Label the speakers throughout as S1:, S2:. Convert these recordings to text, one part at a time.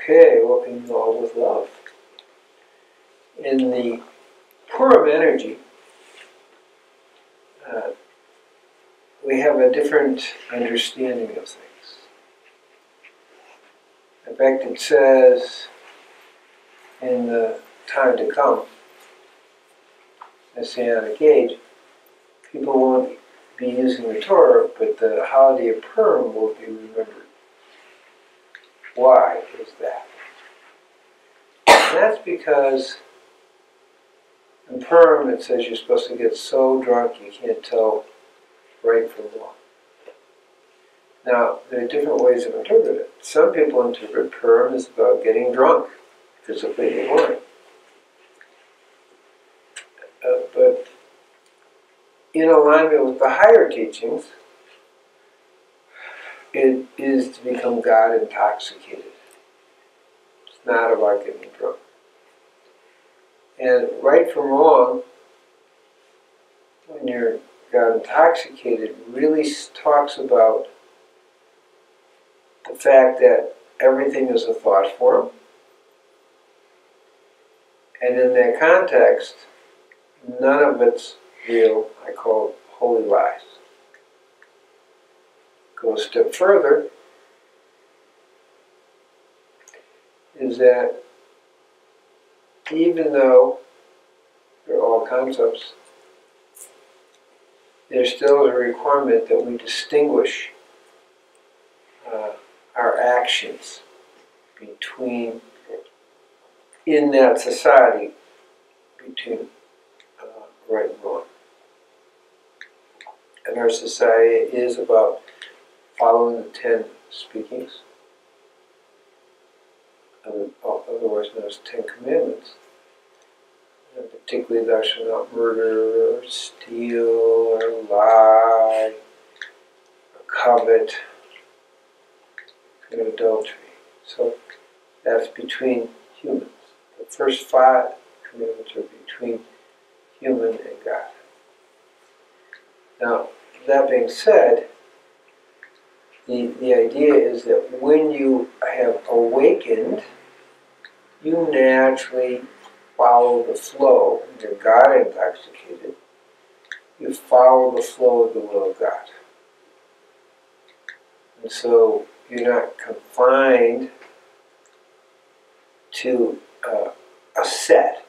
S1: Okay, welcome you all with love. In the Purim energy, we have a different understanding of things. In fact, it says in the time to come, Messianic age, people won't be using the Torah, but the holiday of Purim will be remembered. Why is that? And that's because in Purim it says you're supposed to get so drunk you can't tell right from wrong. Now, there are different ways of interpreting it. Some people interpret Purim as about getting drunk, physically and wine. But in alignment with the higher teachings, it is to become God intoxicated. It's not about getting drunk. And right from wrong, when you're God intoxicated, really talks about the fact that everything is a thought form. And in that context, none of it's real. I call it holy lies. Go a step further, is that even though they're all concepts, there still is a requirement that we distinguish our actions between, in that society, between right and wrong. And our society is about following the 10 speakings, otherwise known as 10 commandments. And particularly, thou shalt not murder, or steal, or lie, or covet, commit adultery. So that's between humans. The first 5 commandments are between human and God. Now, that being said, the idea is that when you have awakened, you naturally follow the flow. When you're God intoxicated, you follow the flow of the will of God. And so you're not confined to a set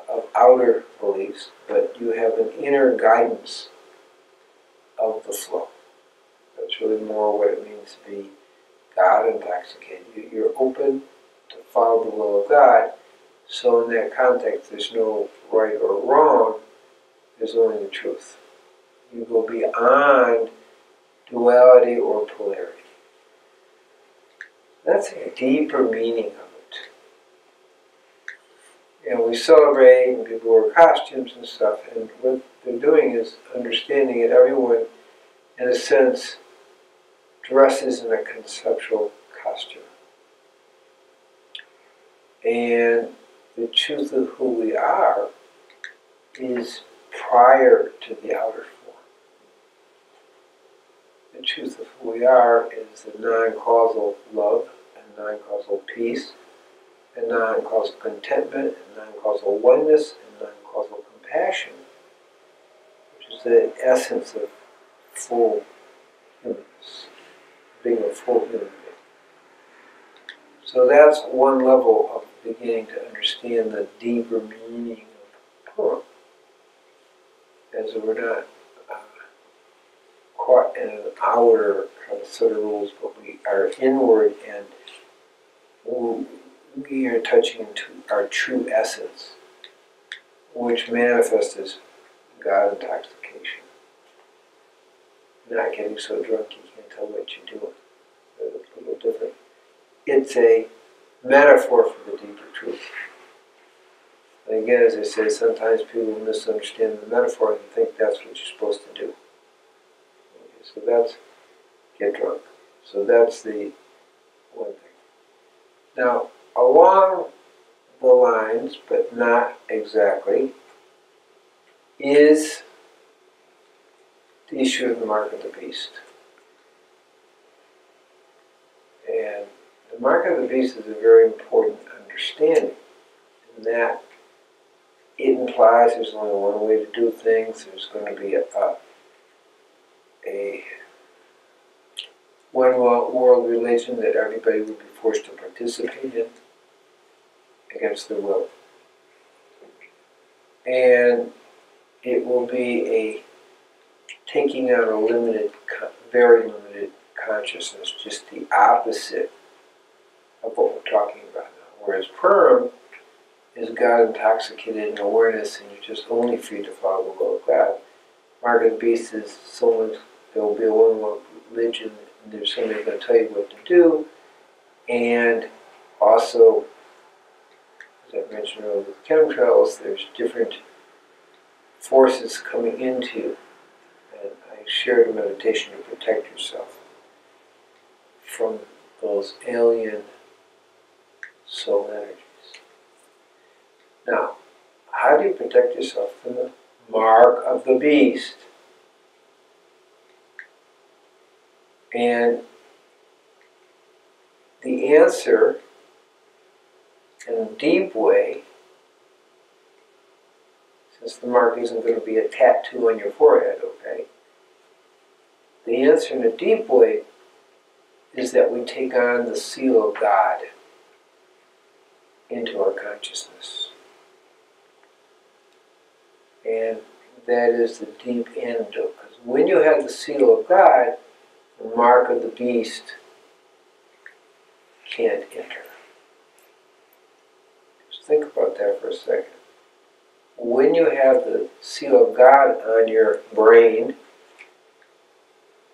S1: of outer beliefs, but you have an inner guidance of the flow. That's really more what it means to be God intoxicated. You're open to follow the will of God. So in that context, there's no right or wrong. There's only the truth. You go beyond duality or polarity. That's a deeper meaning of it. And we celebrate, and people wear costumes and stuff, and what they're doing is understanding that everyone, in a sense, dresses in a conceptual costume. And the truth of who we are is prior to the outer form. The truth of who we are is the non-causal love and non-causal peace and non-causal contentment and non-causal oneness and non-causal compassion, which is the essence of full humanness, being a full human being. So that's one level of beginning to understand the deeper meaning of Purim, as we're not caught in an outer kind of set of rules, but we are inward and we are touching into our true essence, which manifests as God intoxication. Not getting so drunk you can't tell what you're doing. It's a little different. It's a metaphor for the deeper truth. And again, as I say, sometimes people misunderstand the metaphor and think that's what you're supposed to do. Okay, so that's get drunk. So that's the one thing. Now, along the lines, but not exactly, is the issue of the mark of the beast. And The mark of the beast is a very important understanding in that it implies there's only one way to do things. There's going to be a one world religion that everybody would be forced to participate in against their will. And it will be a taking on a limited, very limited consciousness, just the opposite of what we're talking about now. Whereas Purim is God intoxicated in awareness and you're just only free to follow the will of God. Mark of the Beast is there will be a one world religion and there's somebody going to tell you what to do. And also, as I mentioned earlier with chemtrails, there's different forces coming into. And I shared a meditation to protect yourself from those alien soul energies. Now, how do you protect yourself from the mark of the beast? And the answer, in a deep way, since the mark isn't going to be a tattoo on your forehead, okay? The answer in a deep way is that we take on the seal of God into our consciousness. And that is the deep antidote. Because when you have the seal of God, the mark of the beast can't enter. Just think about that for a second. When you have the seal of God on your brain,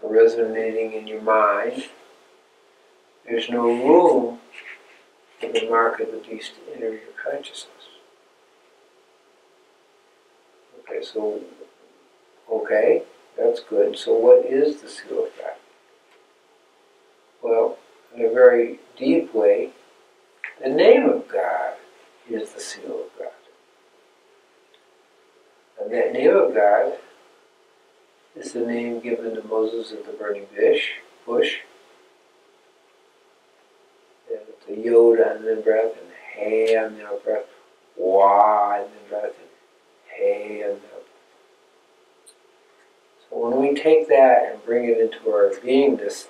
S1: resonating in your mind, there's no room for the mark of the beast to enter your consciousness. Okay, that's good. So what is the seal of God? Well, in a very deep way, the name of God is the seal of God. And that name of God is the name given to Moses at the burning bush. And it's a yod on the breath and hey on the out breath, wah on the breath and hey on the out breath. So when we take that and bring it into our beingness,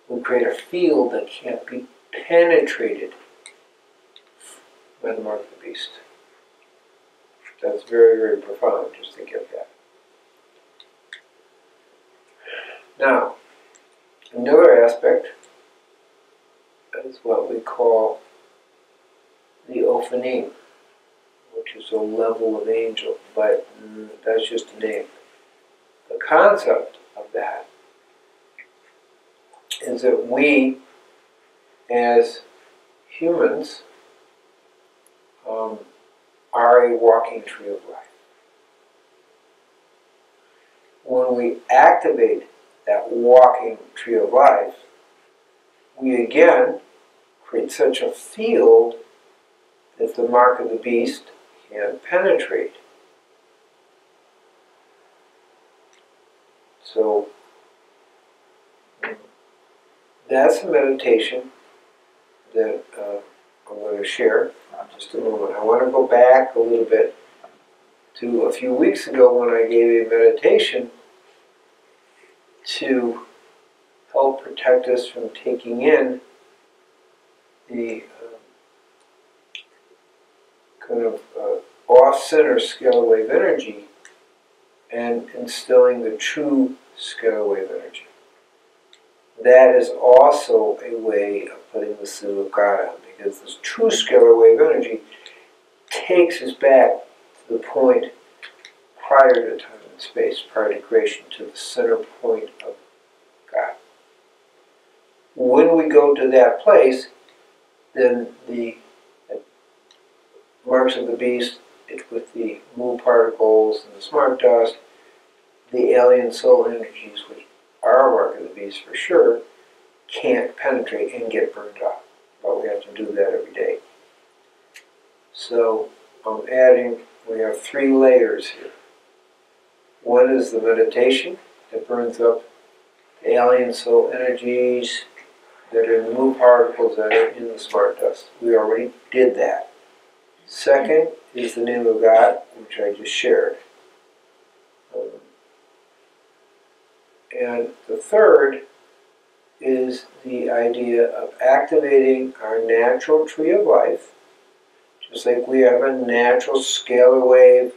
S1: we create a field that can't be penetrated by the mark of the beast. That's very, very profound, just to get that. Now, another aspect is what we call the Ophanim, which is a level of angel, but that's just a name. The concept of that is that we, as humans, are a walking tree of life. When we activate that walking tree of life, we again create such a field that the mark of the beast can't penetrate. So that's a meditation that I'm going to share in just a moment. I want to go back a little bit to a few weeks ago when I gave a meditation to help protect us from taking in the kind of off-center scalar wave energy and instilling the true scalar wave energy. That is also a way of putting the seal of God on, because this true scalar wave energy takes us back to the point prior to time and space, prior to creation, to the center point of God. When we go to that place, then the marks of the beast, with the Mu particles and the smart dust, the alien soul energies, which are a mark of the beast for sure, can't penetrate and get burned off. But we have to do that every day. So I'm adding, we have 3 layers here. One is the meditation that burns up the alien soul energies that are the new particles that are in the smart dust. We already did that. Second is the name of God, which I just shared. And the third is the idea of activating our natural tree of life, just like we have a natural scalar wave,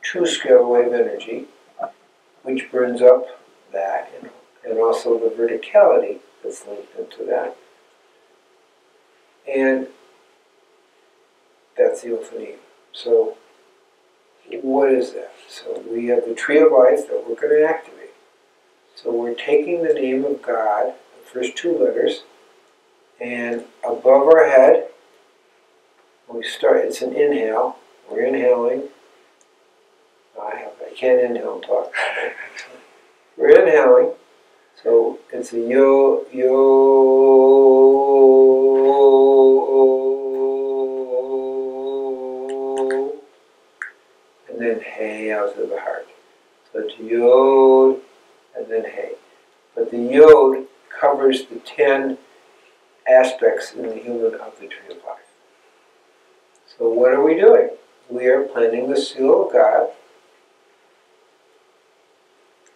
S1: true scalar wave energy, which burns up that, and also the verticality that's linked into that. And that's the Ophanim. So what is that? So we have the tree of life that we're going to activate. So we're taking the name of God, the first two letters, and above our head, we start, it's an inhale. We're inhaling. I can't inhale and talk. We're inhaling. So it's a yo, yo, and then hey out to the heart. So it's yod, and then hey. But the yod covers the 10 aspects in the human of the tree of life. So what are we doing? We are planting the seal of God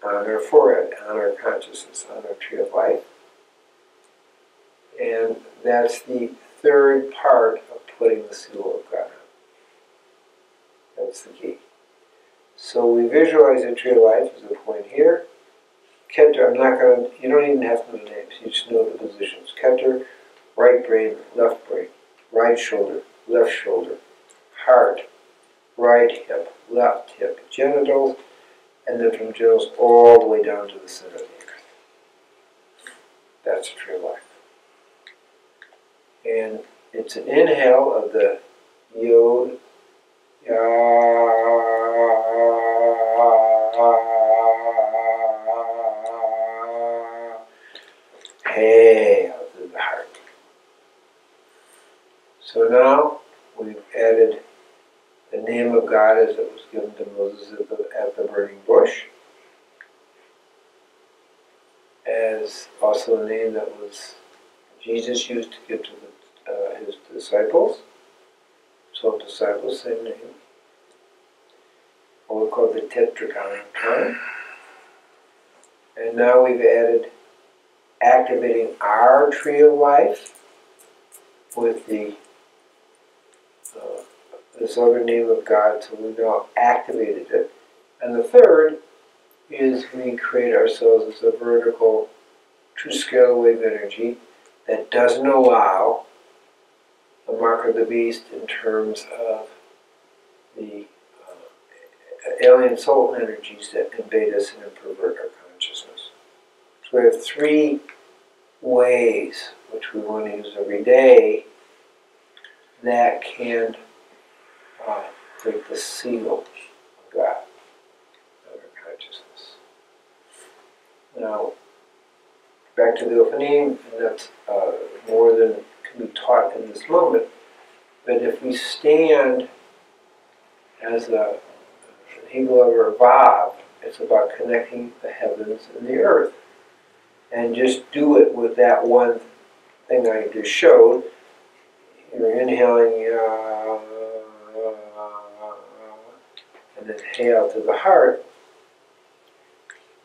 S1: on our forehead, on our consciousness, on our tree of life. And that's the third part of putting the seal of God on. That's the key. So we visualize the tree of life as a point here. Keter, you don't even have to know the names, you just know the positions. Keter, right brain, left brain, right shoulder, left shoulder, heart, right hip, left hip, genitals, and then from genitals all the way down to the center of the earth. That's a tree of life. And it's an inhale of the yod, ya, hey, out through the heart. So now we've added the name of God as it was given to Moses at the burning bush, as also a name that was Jesus used to give to his disciples. 12 disciples, same name. What we call the Tetragrammaton. And now we've added activating our tree of life with this other name of God, so we've now activated it. And the third is we create ourselves as a vertical true scalar wave energy that doesn't allow the mark of the beast in terms of the alien soul energies that invade us and pervert our consciousness. So we have 3 ways, which we want to use every day, that can break the seal of God of our consciousness. Now, back to the Ophanim, and that's more than can be taught in this moment. But if we stand as a Hebrew or Vav, it's about connecting the heavens and the earth. And just do it with that one thing I just showed. You're inhaling, and then hey out to the heart.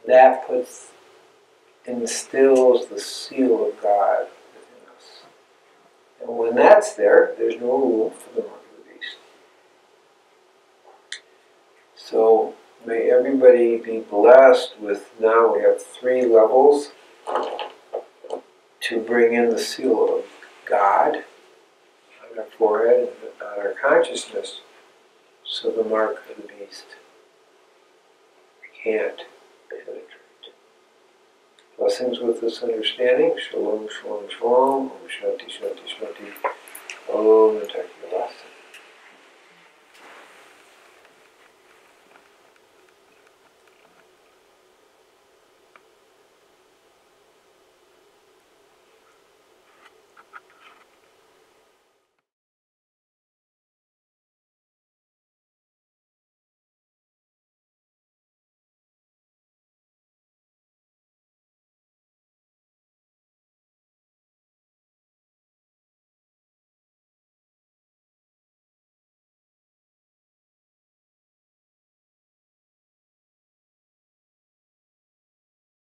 S1: That instills the seal of God within us. And when that's there, there's no room for the mark of the beast. So may everybody be blessed with, now we have 3 levels to bring in the seal of God on our forehead and on our consciousness, so the mark of the beast can't penetrate. Blessings with this understanding. Shalom, shalom, shalom. Om Shanti, Shanti, Shanti. Om Natakilas.